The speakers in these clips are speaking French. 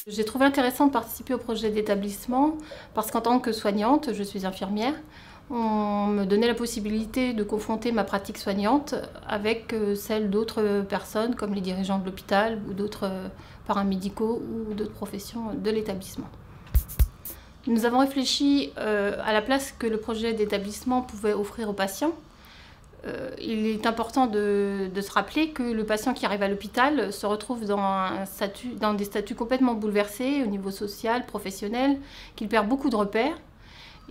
J'ai trouvé intéressant de participer au projet d'établissement parce qu'en tant que soignante, je suis infirmière, on me donnait la possibilité de confronter ma pratique soignante avec celle d'autres personnes comme les dirigeants de l'hôpital ou d'autres paramédicaux ou d'autres professions de l'établissement. Nous avons réfléchi à la place que le projet d'établissement pouvait offrir aux patients. Il est important de se rappeler que le patient qui arrive à l'hôpital se retrouve dans des statuts complètement bouleversés au niveau social, professionnel, qu'il perd beaucoup de repères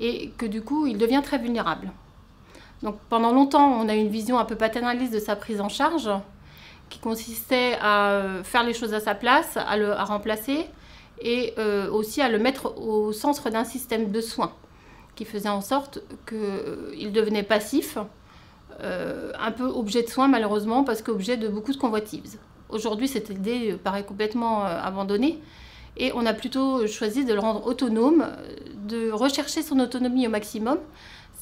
et que du coup il devient très vulnérable. Donc pendant longtemps on a eu une vision un peu paternaliste de sa prise en charge qui consistait à faire les choses à sa place, à remplacer et aussi à le mettre au centre d'un système de soins qui faisait en sorte qu'il devenait passif, un peu objet de soins malheureusement parce qu'objet de beaucoup de convoitises. Aujourd'hui cette idée paraît complètement abandonnée et on a plutôt choisi de le rendre autonome, de rechercher son autonomie au maximum,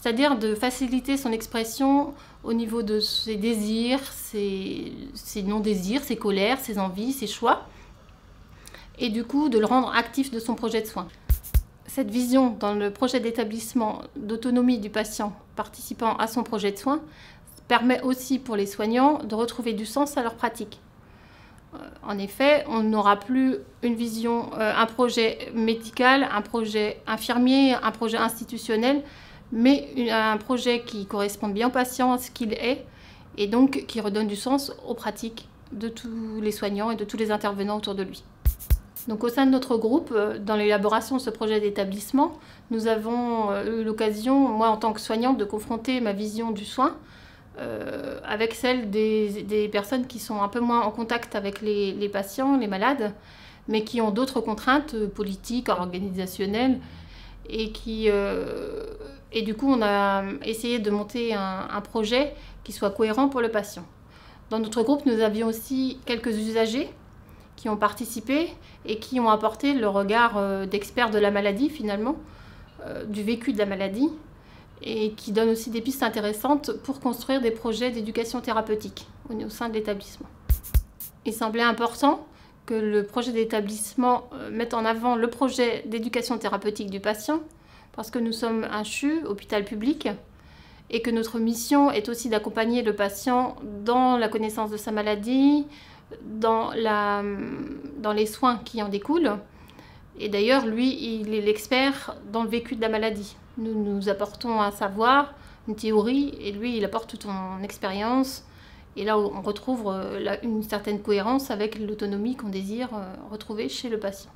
c'est-à-dire de faciliter son expression au niveau de ses désirs, ses non-désirs, ses colères, ses envies, ses choix, et du coup de le rendre actif de son projet de soins. Cette vision dans le projet d'établissement d'autonomie du patient participant à son projet de soins permet aussi pour les soignants de retrouver du sens à leur pratique. En effet, on n'aura plus une vision, un projet médical, un projet infirmier, un projet institutionnel, mais un projet qui corresponde bien au patient, à ce qu'il est, et donc qui redonne du sens aux pratiques de tous les soignants et de tous les intervenants autour de lui. Donc au sein de notre groupe, dans l'élaboration de ce projet d'établissement, nous avons eu l'occasion, moi en tant que soignante, de confronter ma vision du soin avec celle des personnes qui sont un peu moins en contact avec les patients, les malades, mais qui ont d'autres contraintes politiques, organisationnelles, et du coup on a essayé de monter un projet qui soit cohérent pour le patient. Dans notre groupe, nous avions aussi quelques usagers qui ont participé et qui ont apporté le regard d'experts de la maladie finalement, du vécu de la maladie, et qui donnent aussi des pistes intéressantes pour construire des projets d'éducation thérapeutique au sein de l'établissement. Il semblait important que le projet d'établissement mette en avant le projet d'éducation thérapeutique du patient, parce que nous sommes un CHU, hôpital public, et que notre mission est aussi d'accompagner le patient dans la connaissance de sa maladie, dans les soins qui en découlent. Et d'ailleurs, lui, il est l'expert dans le vécu de la maladie. Nous apportons un savoir, une théorie, et lui, il apporte toute son expérience. Et là, on retrouve une certaine cohérence avec l'autonomie qu'on désire retrouver chez le patient.